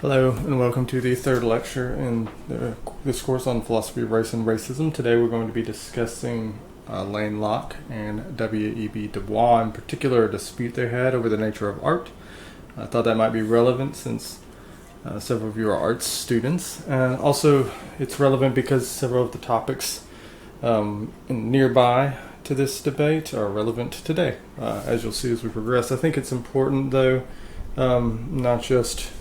Hello, and welcome to the third lecture in this course on philosophy of race and racism. Today we're going to be discussing Alain Locke and W.E.B. Du Bois, in particular a dispute they had over the nature of art. I thought that might be relevant since several of you are arts students. And also it's relevant because several of the topics nearby to this debate are relevant today, as you'll see as we progress. I think it's important, though, not just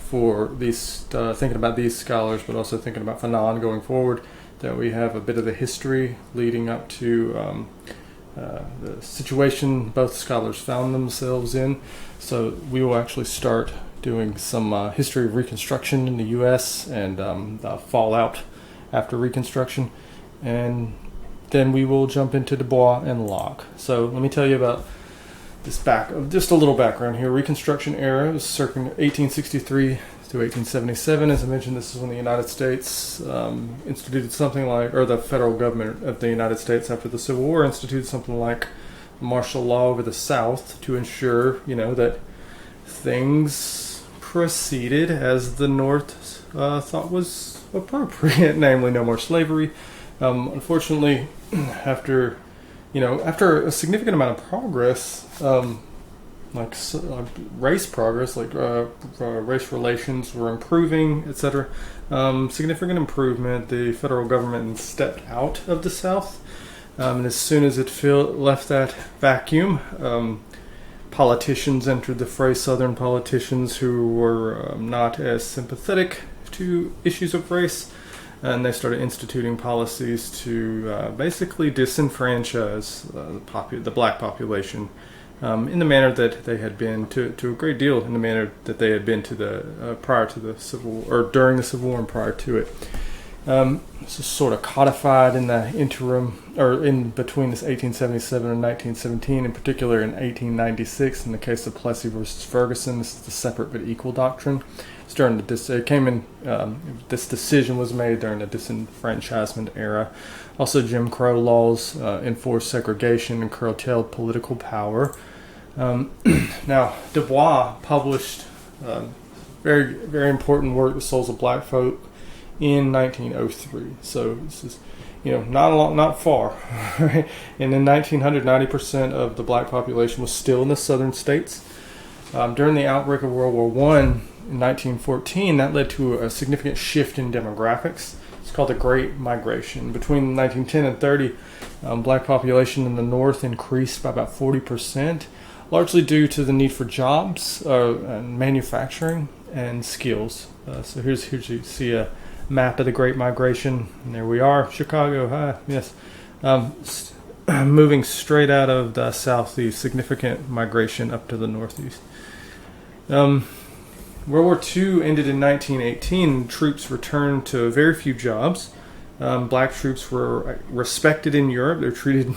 for these thinking about these scholars, but also thinking about Fanon going forward, that we have a bit of the history leading up to the situation both scholars found themselves in. So we will actually start doing some history of Reconstruction in the U.S. and the fallout after Reconstruction, and then we will jump into Du Bois and Locke. So let me tell you about just a little background here. Reconstruction era was circa 1863 to 1877. As I mentioned, this is when the United States instituted something like, or the federal government of the United States after the Civil War instituted something like martial law over the South to ensure, that things proceeded as the North thought was appropriate, namely no more slavery. Unfortunately, after a significant amount of progress, race progress, race relations were improving, etc. Significant improvement. The federal government stepped out of the South, and as soon as it left that vacuum, politicians entered the fray. Southern politicians who were not as sympathetic to issues of race. And they started instituting policies to basically disenfranchise the black population in the manner that they had been to a great deal in the manner that they had been to prior to the Civil War, or during the Civil War and prior to it. This is sort of codified in the interim, or in between this 1877 and 1917, in particular in 1896 in the case of Plessy versus Ferguson. This is the separate but equal doctrine. This decision was made during the disenfranchisement era. Also, Jim Crow laws enforced segregation and curtailed political power. Now, Du Bois published very, very important work, The Souls of Black Folk, in 1903. So this is, not far. Right? And in 1900, 90% of the black population was still in the southern states. During the outbreak of World War I, in 1914, that led to a significant shift in demographics. It's called the Great Migration. Between 1910 and 30, black population in the North increased by about 40%, largely due to the need for jobs, and manufacturing, and skills. So here's you see a map of the Great Migration, and there we are, Chicago. Hi, yes. Moving straight out of the southeast, significant migration up to the northeast. World War II ended in 1918. Troops returned to very few jobs. Black troops were respected in Europe. They were treated,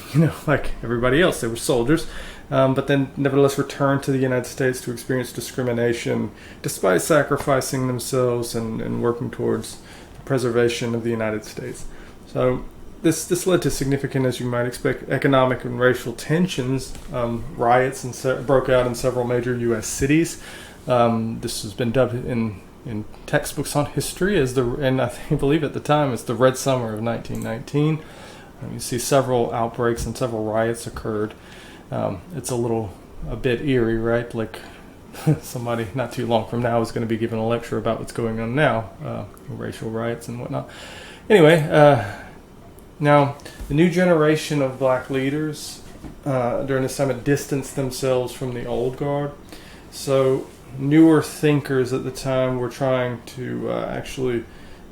like everybody else. They were soldiers, but then nevertheless returned to the United States to experience discrimination, despite sacrificing themselves and working towards the preservation of the United States. So this led to significant, as you might expect, economic and racial tensions. Riots broke out in several major U.S. cities. This has been dubbed in textbooks on history and I believe at the time it's the Red Summer of 1919. You see several outbreaks and several riots occurred. It's a bit eerie, right? Like somebody not too long from now is going to be giving a lecture about what's going on now, racial riots and whatnot. Anyway, now the new generation of black leaders during this time had distanced themselves from the old guard. So newer thinkers at the time were trying to actually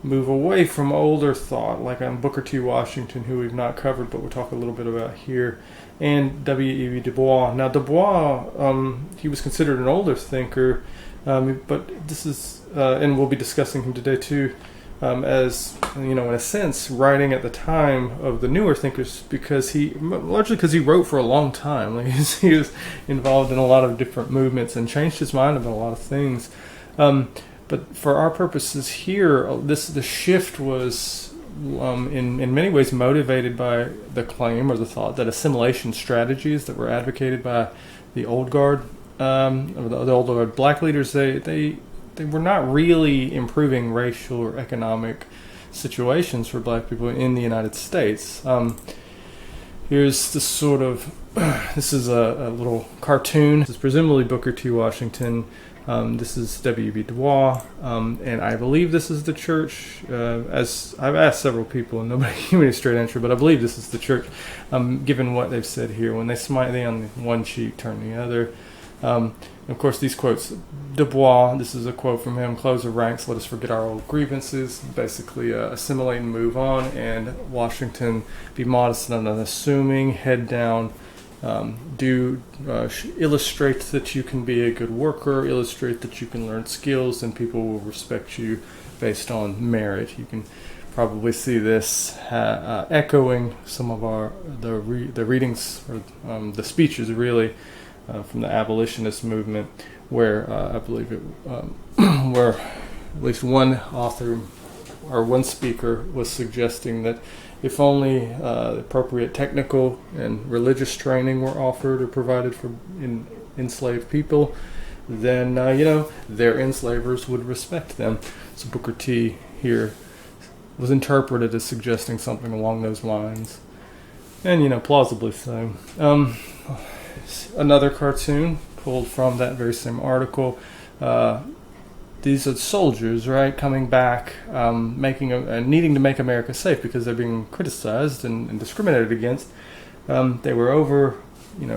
move away from older thought, like Booker T. Washington, who we've not covered, but we'll talk a little bit about here, and W.E.B. Du Bois. Now, Du Bois, he was considered an older thinker, but this is, and we'll be discussing him today too, as, in a sense, writing at the time of the newer thinkers, largely because he wrote for a long time. Like, he was involved in a lot of different movements and changed his mind about a lot of things. But for our purposes here, the shift was in many ways motivated by the claim or the thought that assimilation strategies that were advocated by the old guard, or the old guard black leaders, they they were not really improving racial or economic situations for black people in the United States. Here's this sort of, this is a little cartoon. This is presumably Booker T. Washington. This is W.B. Du Bois, and I believe this is the church. As I've asked several people, and nobody gave me a straight answer, but I believe this is the church, given what they've said here. When they smite thee on one cheek, turn the other. Of course, these quotes, Du Bois, this is a quote from him, close the ranks, let us forget our old grievances, basically assimilate and move on, and Washington, be modest and unassuming, head down, illustrate that you can be a good worker, illustrate that you can learn skills, and people will respect you based on merit. You can probably see this echoing some of the readings, or the speeches, really, from the abolitionist movement, where I believe it, where at least one author or one speaker was suggesting that if only appropriate technical and religious training were offered or provided for enslaved people, then their enslavers would respect them. So Booker T here was interpreted as suggesting something along those lines, and plausibly so. Another cartoon pulled from that very same article. These are soldiers, right, coming back, needing to make America safe because they're being criticized and discriminated against. They were over,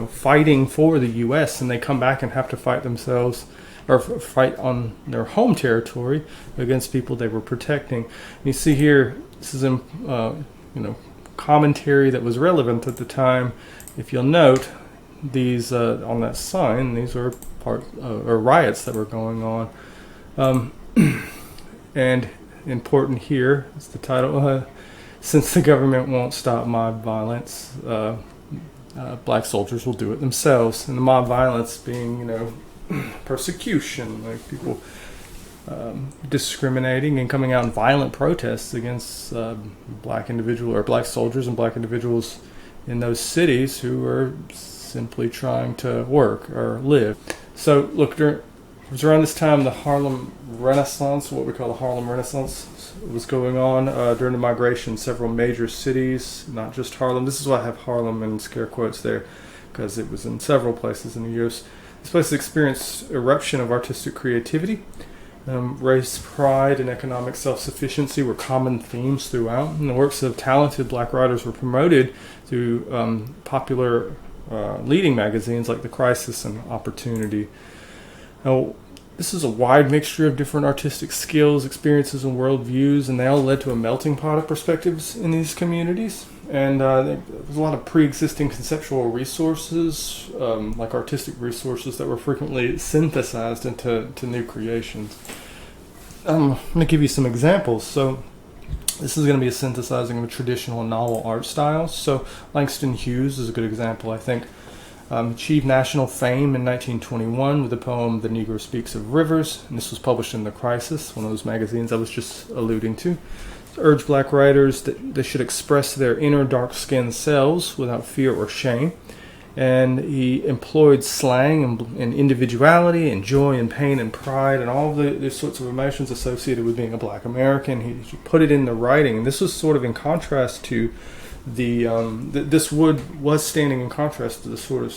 fighting for the U.S., and they come back and have to fight themselves, or fight on their home territory against people they were protecting. And you see here, this is commentary that was relevant at the time. If you'll note, these on that sign, these are riots that were going on. And important here is the title, since the government won't stop mob violence, black soldiers will do it themselves. And the mob violence being, persecution, like people discriminating and coming out in violent protests against black soldiers and black individuals in those cities who are simply trying to work or live. So look, it was around this time the Harlem Renaissance, what we call the Harlem Renaissance, was going on during the migration. Several major cities, not just Harlem. This is why I have Harlem in scare quotes there, because it was in several places in the U.S. This place experienced eruption of artistic creativity. Race pride and economic self-sufficiency were common themes throughout, and the works of talented black writers were promoted through popular leading magazines like The Crisis and Opportunity. Now, this is a wide mixture of different artistic skills, experiences, and worldviews, and they all led to a melting pot of perspectives in these communities. And there was a lot of pre-existing conceptual resources, like artistic resources, that were frequently synthesized into new creations. I'm going to give you some examples. So this is going to be a synthesizing of traditional and novel art styles. So Langston Hughes is a good example, I think. Achieved national fame in 1921 with the poem The Negro Speaks of Rivers, and this was published in The Crisis, one of those magazines I was just alluding to. Urged black writers that they should express their inner dark-skinned selves without fear or shame. And he employed slang and individuality and joy and pain and pride and all the sorts of emotions associated with being a black American. He put it in the writing, and this was sort of in contrast to this was standing in contrast to the sort of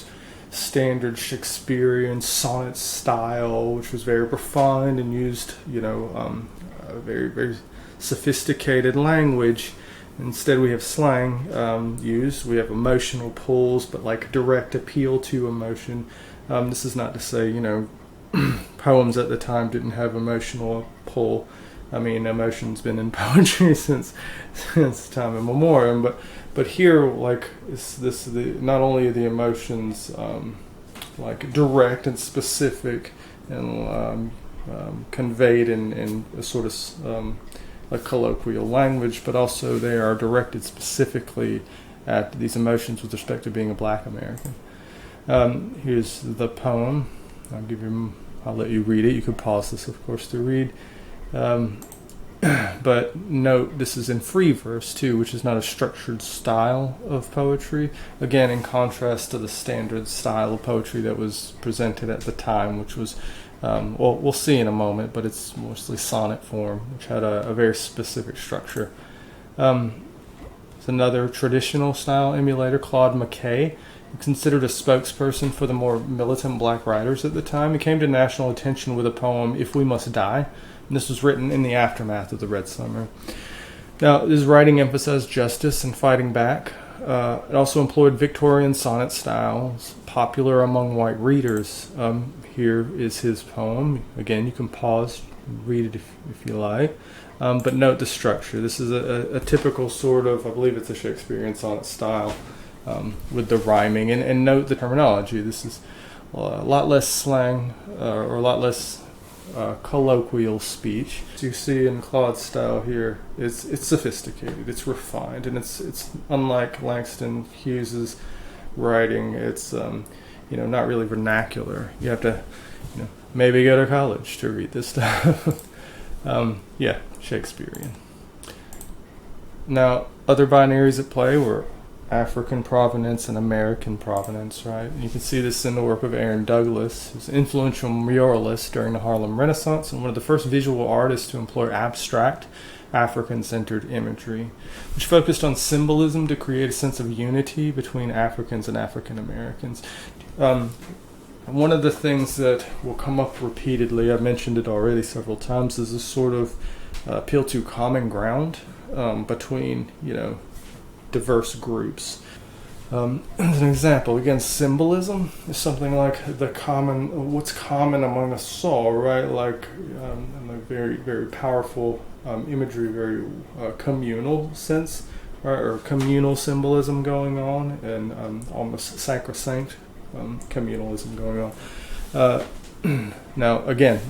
standard Shakespearean sonnet style, which was very refined and used, very, very sophisticated language. Instead, we have slang used. We have emotional pulls, but like direct appeal to emotion. This is not to say, poems at the time didn't have emotional pull. I mean, emotion's been in poetry since time immemorial. But here, like, not only are the emotions like direct and specific and conveyed in a sort of a colloquial language, but also they are directed specifically at these emotions with respect to being a black American. Here's the poem. I'll let you read it. You could pause this, of course, to read. But note, this is in free verse too, which is not a structured style of poetry. Again, in contrast to the standard style of poetry that was presented at the time, which was Well, we'll see in a moment, but it's mostly sonnet form, which had a very specific structure. It's another traditional style emulator, Claude McKay, considered a spokesperson for the more militant black writers at the time. He came to national attention with a poem, If We Must Die, and this was written in the aftermath of the Red Summer. Now, his writing emphasized justice and fighting back. It also employed Victorian sonnet styles, popular among white readers. Here is his poem. Again, you can pause, read it if you like. But note the structure. This is a typical sort of, I believe it's a Shakespearean sonnet style, with the rhyming. And note the terminology. This is a lot less slang, or a lot less colloquial speech. As you see in Claude's style here, it's sophisticated, it's refined, and it's unlike Langston Hughes's writing. It's not really vernacular. You have to maybe go to college to read this stuff. Shakespearean. Now, other binaries at play were African provenance and American provenance, right? And you can see this in the work of Aaron Douglas, who's an influential muralist during the Harlem Renaissance and one of the first visual artists to employ abstract, African-centered imagery, which focused on symbolism to create a sense of unity between Africans and African Americans. One of the things that will come up repeatedly, I've mentioned it already several times, is a sort of appeal to common ground between, diverse groups. As an example, again, symbolism is something like what's common among us all, right? Like in a very, very powerful imagery, very communal sense, right? Or communal symbolism going on, and almost sacrosanct communalism going on. Now, again,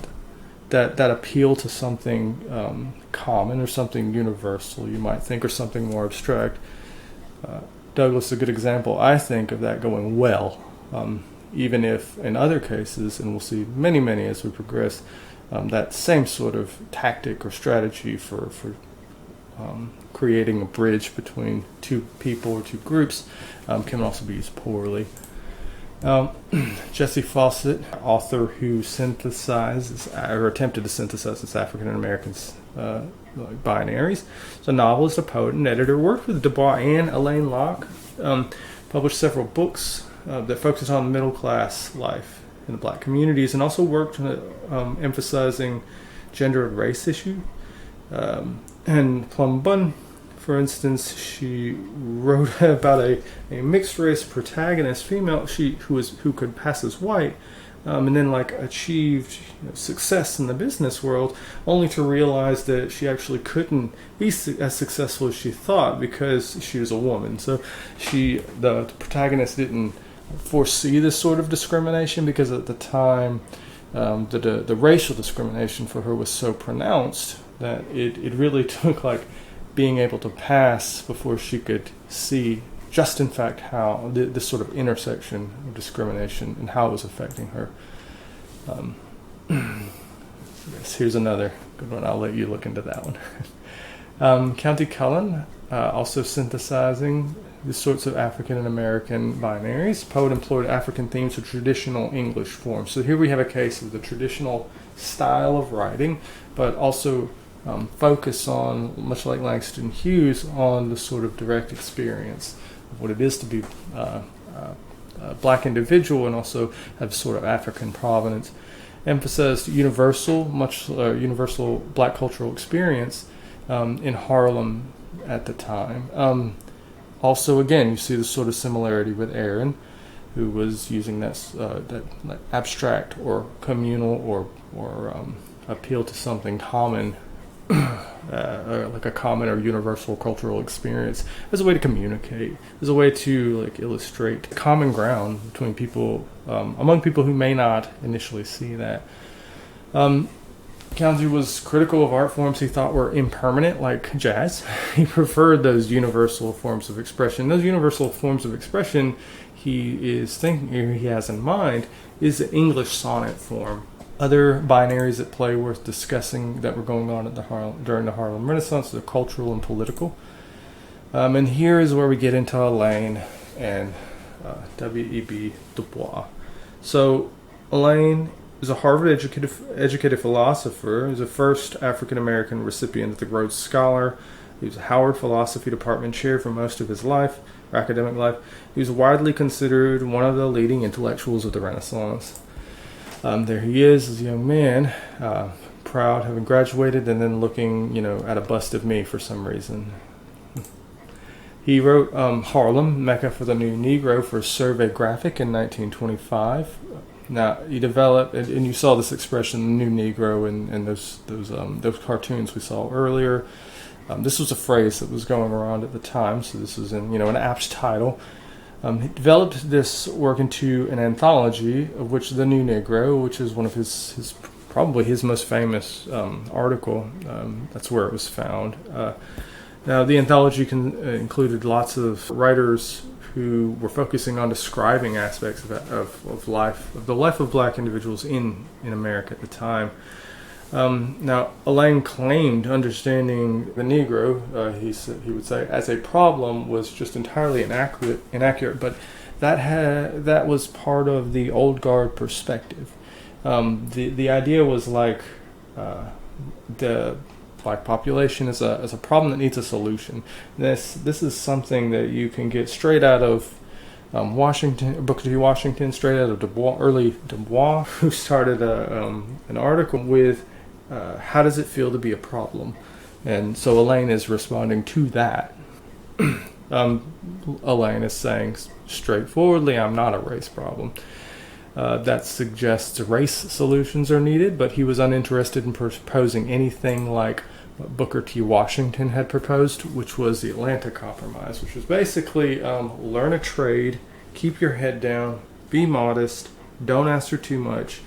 that appeal to something common or something universal, you might think, or something more abstract. Douglas is a good example, I think, of that going well, even if in other cases, and we'll see many, many as we progress, that same sort of tactic or strategy for creating a bridge between two people or two groups can also be used poorly. Jesse Fawcett, author who synthesizes or attempted to synthesize this African Americans binaries. So, a novelist, a poet, and editor, worked with Du Bois and Alain Locke, published several books that focused on middle class life in the black communities, and also worked emphasizing gender and race issue. And Plum Bunn, for instance, she wrote about a mixed race protagonist, female, who could pass as white, and then achieved success in the business world, only to realize that she actually couldn't be as successful as she thought because she was a woman. So the protagonist didn't foresee this sort of discrimination, because at the time the racial discrimination for her was so pronounced that it really took being able to pass before she could see just in fact how this sort of intersection of discrimination and how it was affecting her. Here's another good one. I'll let you look into that one. County Cullen, also synthesizing the sorts of African and American binaries. Poet employed African themes to traditional English forms. So here we have a case of the traditional style of writing, but also focus on, much like Langston Hughes, on the sort of direct experience of what it is to be a black individual and also have sort of African provenance. Emphasized universal black cultural experience in Harlem at the time. Also, again, you see this sort of similarity with Aaron, who was using that abstract or communal or appeal to something common, like a common or universal cultural experience, as a way to communicate, as a way to illustrate common ground between people, among people who may not initially see that. County was critical of art forms he thought were impermanent, like jazz. He preferred those universal forms of expression. Those universal forms of expression he has in mind is the English sonnet form. Other binaries at play worth discussing that were going on during the Harlem Renaissance are cultural and political. And here is where we get into Alain and W.E.B. Du Bois. So Alain was a Harvard educated philosopher. He was the first African American recipient of the Rhodes Scholar. He was a Howard Philosophy Department chair for most of his life, or academic life. He was widely considered one of the leading intellectuals of the Renaissance. There he is, as a young man, proud, having graduated, and then looking, at a bust of me for some reason. He wrote Harlem, Mecca for the New Negro for Survey Graphic in 1925. Now, he developed, and you saw this expression, the New Negro, in those cartoons we saw earlier. This was a phrase that was going around at the time, so this was in an apt title. He developed this work into an anthology, of which The New Negro, which is one of his probably his most famous article. That's where it was found. Now, the anthology included lots of writers who were focusing on describing aspects of life, of the life of black individuals in America at the time. Now, Alain claimed understanding the Negro, he would say, as a problem was just entirely inaccurate, but that was part of the old guard perspective. The idea was like the black population is a problem that needs a solution. This is something that you can get straight out of Booker T. Washington, straight out of early Du Bois, who started an article with how does it feel to be a problem? And so Alain is responding to that. Alain is saying straightforwardly, I'm not a race problem. That suggests race solutions are needed, but he was uninterested in proposing anything like what Booker T. Washington had proposed, which was the Atlanta Compromise, which was basically learn a trade, keep your head down, be modest, don't ask for too much,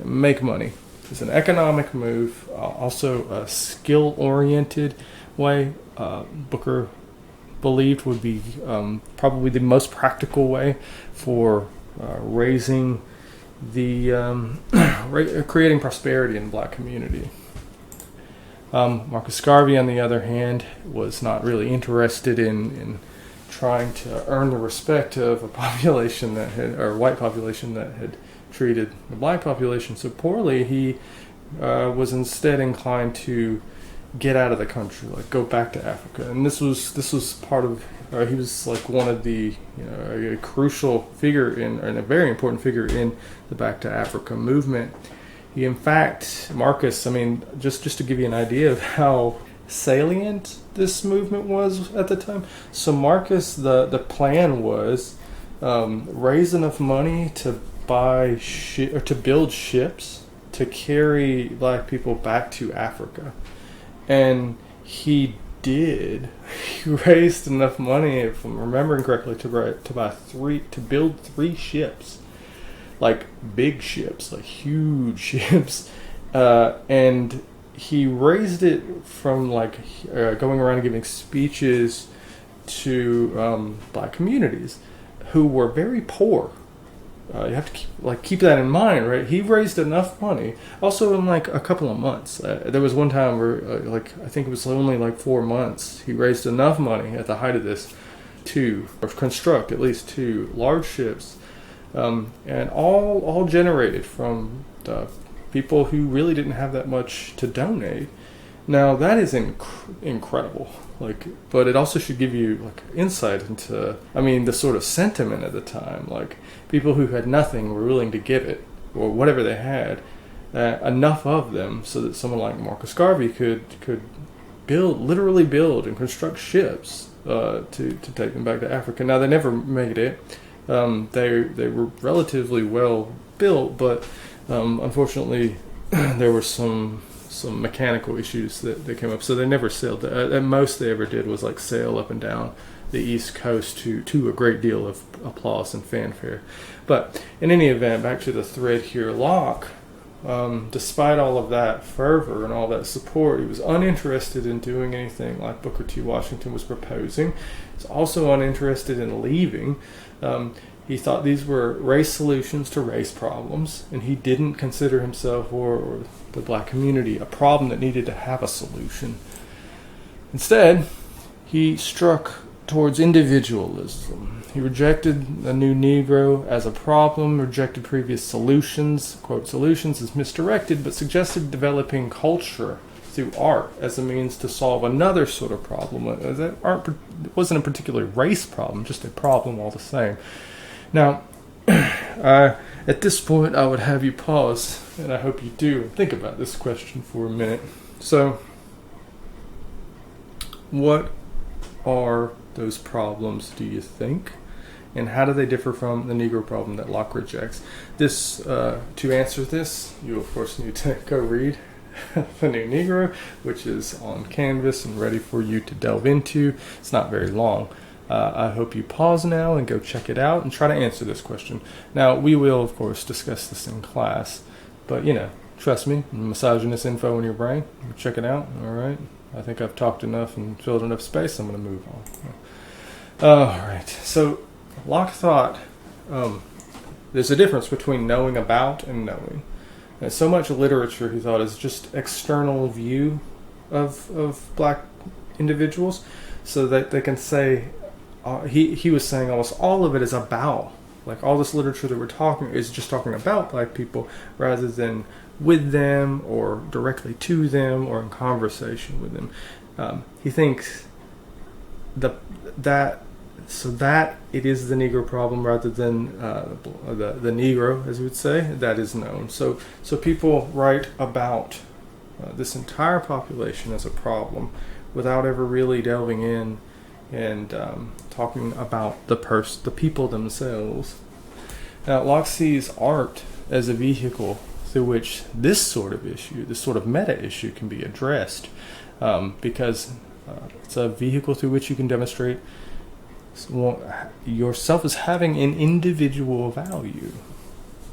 make money. It's an economic move, also a skill-oriented way. Booker believed would be probably the most practical way for raising creating prosperity in the black community. Marcus Garvey, on the other hand, was not really interested in trying to earn the respect of a population white population that had treated the black population so poorly. He was instead inclined to get out of the country, like go back to Africa. And this was part of. He was like one of the a crucial figure and a very important figure in the Back to Africa movement. He, in fact, Marcus. I mean, just to give you an idea of how salient this movement was at the time. So Marcus, the plan was raise enough money to buy or to build ships to carry black people back to Africa, and he did. He raised enough money, if I'm remembering correctly, to build 3 ships, like big ships, like huge ships, and he raised it from going around and giving speeches to black communities who were very poor. You have to keep that in mind, right? He raised enough money. Also, in a couple of months, there was one time where, I think it was only 4 months, he raised enough money at the height of this to construct at least 2 large ships, and all generated from the people who really didn't have that much to donate. Now that is incredible. But it also should give you insight into, the sort of sentiment at the time. People who had nothing were willing to give it, or whatever they had, enough of them so that someone like Marcus Garvey could literally build and construct ships to take them back to Africa. Now they never made it. They were relatively well built, but unfortunately there were some mechanical issues that came up, so they never sailed. At most they ever did was sail up and down the East Coast to a great deal of applause and fanfare. But in any event, back to the thread here, Locke, despite all of that fervor and all that support, he was uninterested in doing anything like Booker T. Washington was proposing. He was also uninterested in leaving. He thought these were race solutions to race problems, and he didn't consider himself or the black community a problem that needed to have a solution. Instead, he struck towards individualism. He rejected the new Negro as a problem, rejected previous solutions, quote, solutions as misdirected, but suggested developing culture through art as a means to solve another sort of problem. That art wasn't a particular race problem, just a problem all the same. Now, at this point, I would have you pause, and I hope you do, and think about this question for a minute. So, what are those problems, do you think? And how do they differ from the Negro problem that Locke rejects? To answer this, you of course need to go read The New Negro, which is on Canvas and ready for you to delve into. It's not very long. I hope you pause now and go check it out and try to answer this question. Now, we will, of course, discuss this in class, but, trust me, I'm massaging this info in your brain. Check it out, all right? I think I've talked enough and filled enough space. I'm going to move on. All right, so Locke thought there's a difference between knowing about and knowing. And so much literature, he thought, is just external view of black individuals, so that they can say, he was saying almost all of it is about, like all this literature that we're talking is just talking about black people rather than with them or directly to them or in conversation with them. He thinks that it is the Negro problem rather than the Negro, as we would say, that is known. So people write about this entire population as a problem without ever really delving in and talking about the people themselves. Now, Locke sees art as a vehicle through which this sort of issue, this sort of meta issue, can be addressed, because it's a vehicle through which you can demonstrate yourself as having an individual value.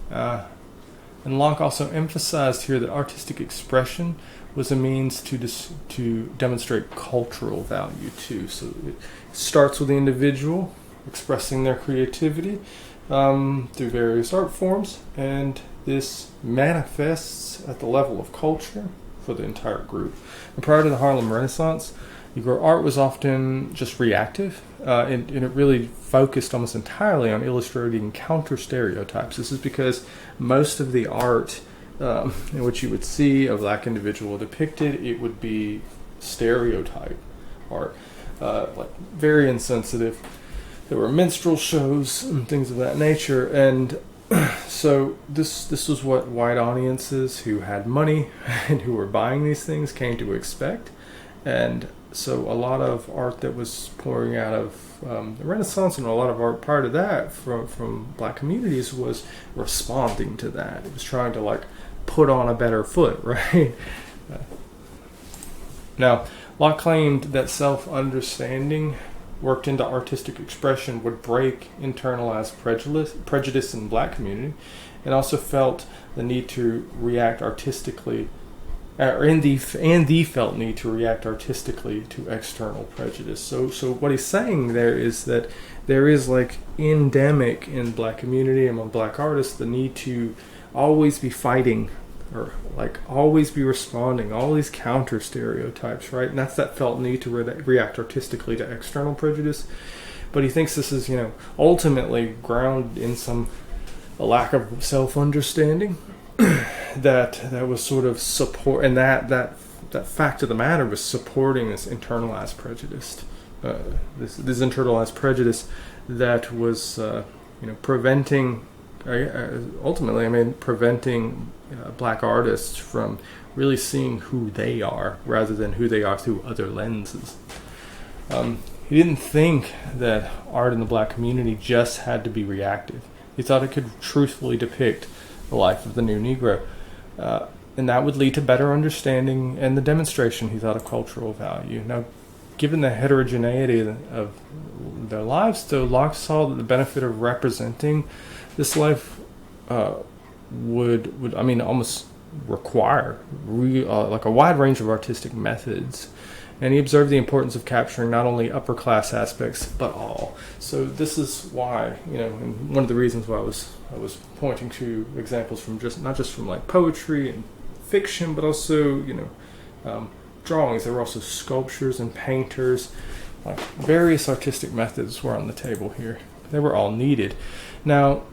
And Locke also emphasized here that artistic expression was a means to demonstrate cultural value too. So it starts with the individual expressing their creativity through various art forms, and this manifests at the level of culture for the entire group. And prior to the Harlem Renaissance, Negro art was often just reactive, and it really focused almost entirely on illustrating counter stereotypes. This is because most of the art in which you would see a black individual depicted, it would be stereotype art, like very insensitive. There were minstrel shows and things of that nature, and so this was what white audiences who had money and who were buying these things came to expect. And so a lot of art that was pouring out of the Renaissance and a lot of art prior to that from black communities was responding to that. It was trying to put on a better foot, right? Now, Locke claimed that self-understanding worked into artistic expression would break internalized prejudice in the black community, and also felt the need to react artistically, and the felt need to react artistically to external prejudice. So what he's saying there is that there is endemic in black community among black artists the need to always be fighting, or always be responding, all these counter stereotypes, right? And that's that felt need to react artistically to external prejudice. But he thinks this is, ultimately grounded in a lack of self-understanding that was sort of support, and that fact of the matter was supporting this internalized prejudice, this internalized prejudice that was, preventing. Ultimately, preventing black artists from really seeing who they are rather than who they are through other lenses. He didn't think that art in the black community just had to be reactive. He thought it could truthfully depict the life of the new Negro, and that would lead to better understanding and the demonstration, he thought, of cultural value. Now, given the heterogeneity of their lives, though, Locke saw that the benefit of representing this life would almost require a wide range of artistic methods, and he observed the importance of capturing not only upper class aspects but all. So this is why, and one of the reasons why I was pointing to examples from not just from poetry and fiction, but also drawings. There were also sculptures and painters. Various artistic methods were on the table here. They were all needed. Now,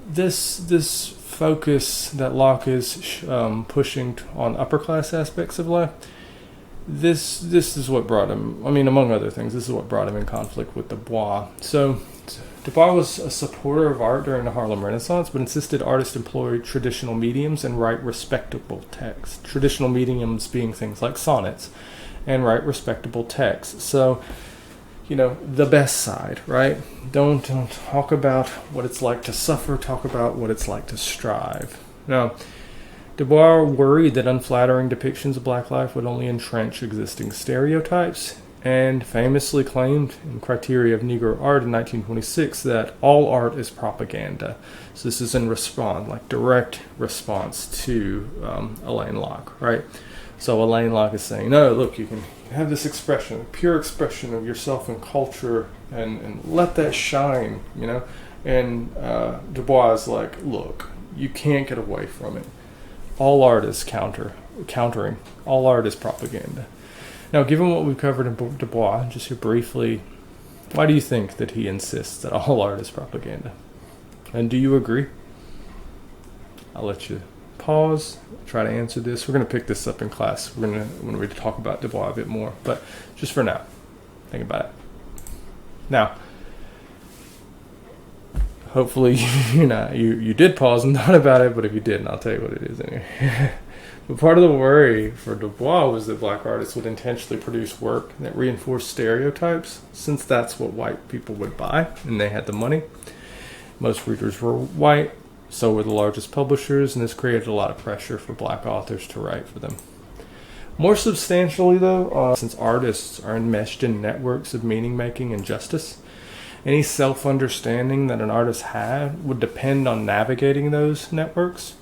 this focus that Locke is pushing on upper class aspects of life, this is what brought him, I mean, among other things, this is what brought him in conflict with Du Bois. So Du Bois was a supporter of art during the Harlem Renaissance, but insisted artists employ traditional mediums and write respectable text. Traditional mediums being things like sonnets, and write respectable text. So, the best side, right? Don't talk about what it's like to suffer, talk about what it's like to strive. Now, Du Bois worried that unflattering depictions of black life would only entrench existing stereotypes, and famously claimed in Criteria of Negro Art in 1926 that all art is propaganda. So this is in direct response to Alain Locke, right? So Alain Locke is saying, no, look, you can have this expression, pure expression of yourself and culture, and let that shine, And Du Bois is like, look, you can't get away from it. All art is countering. All art is propaganda. Now, given what we've covered in Du Bois, just here briefly, why do you think that he insists that all art is propaganda? And do you agree? I'll let you pause, try to answer this. We're going to pick this up in class when we talk about Du Bois a bit more. But just for now, think about it. Now, hopefully you did pause and thought about it, but if you didn't, I'll tell you what it is anyway. But part of the worry for Du Bois was that black artists would intentionally produce work that reinforced stereotypes, since that's what white people would buy, and they had the money. Most readers were white, so were the largest publishers, and this created a lot of pressure for black authors to write for them. More substantially, though, since artists are enmeshed in networks of meaning-making and justice, any self-understanding that an artist had would depend on navigating those networks,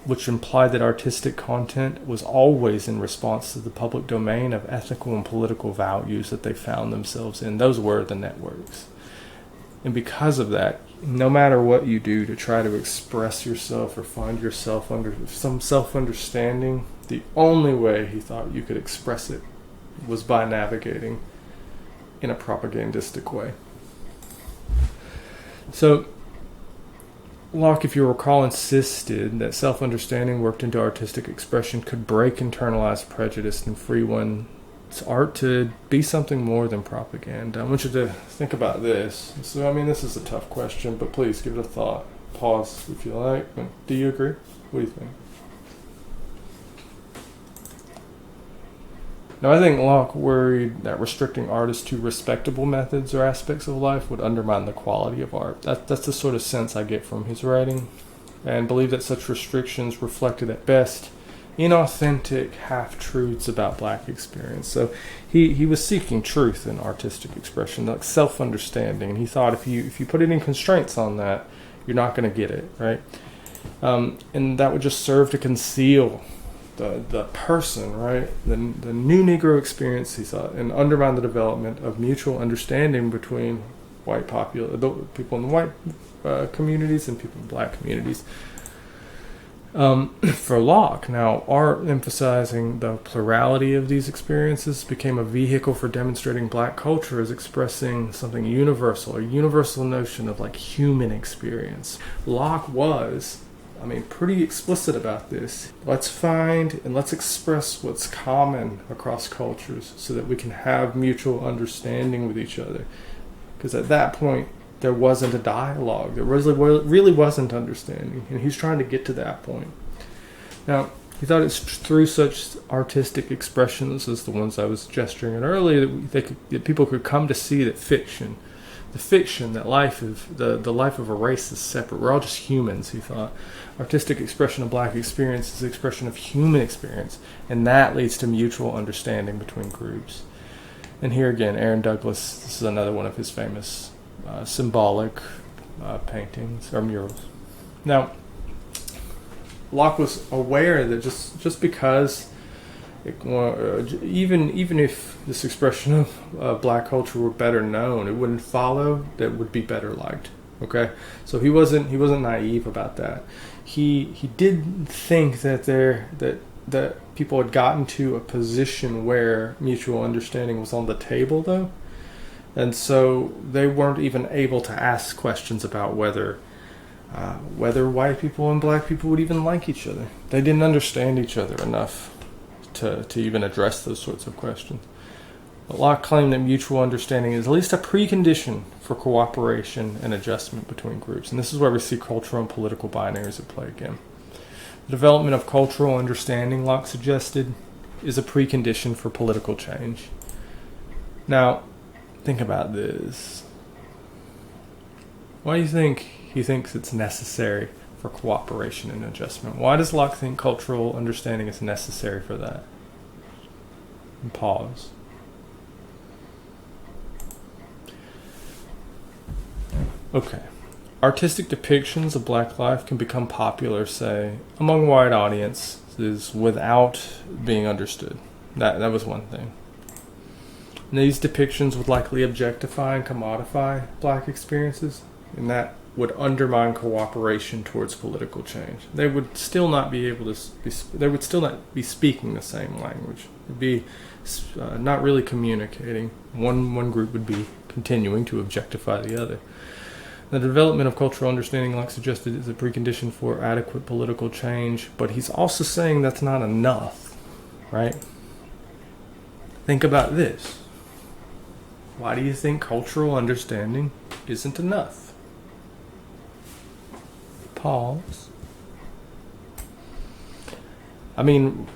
which implied that artistic content was always in response to the public domain of ethical and political values that they found themselves in. Those were the networks. And because of that, no matter what you do to try to express yourself or find yourself under some self-understanding, the only way he thought you could express it was by navigating in a propagandistic way. So, Locke, if you recall, insisted that self-understanding worked into artistic expression could break internalized prejudice and free one's art to be something more than propaganda. I want you to think about this. So, this is a tough question, but please give it a thought. Pause if you like. Do you agree? What do you think? Now, I think Locke worried that restricting artists to respectable methods or aspects of life would undermine the quality of art. That's the sort of sense I get from his writing, and believe that such restrictions reflected at best inauthentic half-truths about black experience. So he was seeking truth in artistic expression, like self-understanding, and he thought if you put any constraints on that, you're not going to get it, right? And that would just serve to conceal the person, right? The new Negro experience, he thought, and undermine the development of mutual understanding between people in the white communities and people in black communities. For Locke, now, art emphasizing the plurality of these experiences became a vehicle for demonstrating black culture as expressing something universal, a universal notion of human experience. Locke was pretty explicit about this. Let's find and let's express what's common across cultures so that we can have mutual understanding with each other. Because at that point, there wasn't a dialogue. There really wasn't understanding. And he's trying to get to that point. Now, he thought it's through such artistic expressions as the ones I was gesturing at earlier that people could come to see that that life of the life of a race is separate. We're all just humans, he thought. Artistic expression of black experience is the expression of human experience, and that leads to mutual understanding between groups. And here again, Aaron Douglas, this is another one of his famous symbolic paintings or murals. Now, Locke was aware that just because even if this expression of black culture were better known, it wouldn't follow that it would be better liked. Okay, so he wasn't naive about that. He did think that people had gotten to a position where mutual understanding was on the table, though. And so they weren't even able to ask questions about whether white people and black people would even like each other. They didn't understand each other enough to even address those sorts of questions. But Locke claimed that mutual understanding is at least a precondition for cooperation and adjustment between groups. And this is where we see cultural and political binaries at play again. The development of cultural understanding, Locke suggested, is a precondition for political change. Now, think about this. Why do you think he thinks it's necessary for cooperation and adjustment? Why does Locke think cultural understanding is necessary for that? And pause. Okay. Artistic depictions of black life can become popular, say, among white audiences without being understood. That was one thing. And these depictions would likely objectify and commodify black experiences, and that would undermine cooperation towards political change. They would still not be able to they would still not be speaking the same language. It'd be not really communicating. One group would be continuing to objectify the other. The development of cultural understanding, like suggested, is a precondition for adequate political change, but he's also saying that's not enough, right? Think about this. Why do you think cultural understanding isn't enough? Pause. I mean,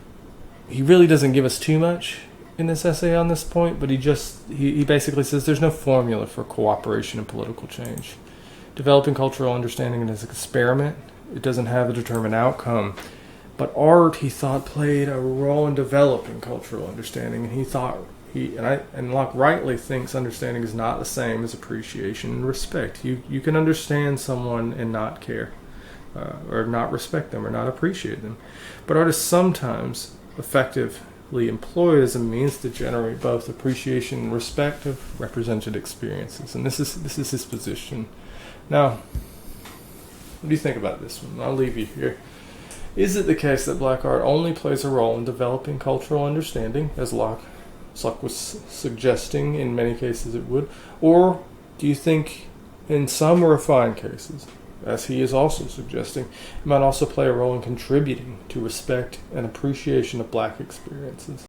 he really doesn't give us too much in this essay on this point, but he basically says there's no formula for cooperation and political change. Developing cultural understanding is an experiment. It doesn't have a determined outcome. But art, he thought, played a role in developing cultural understanding, and he thought and Locke rightly thinks understanding is not the same as appreciation and respect. You can understand someone and not care, or not respect them, or not appreciate them. But art is sometimes effectively employed as a means to generate both appreciation and respect of represented experiences. And this is his position. Now, what do you think about this one? I'll leave you here. Is it the case that black art only plays a role in developing cultural understanding, as Locke was suggesting in many cases it would? Or do you think in some refined cases, as he is also suggesting, it might also play a role in contributing to respect and appreciation of black experiences?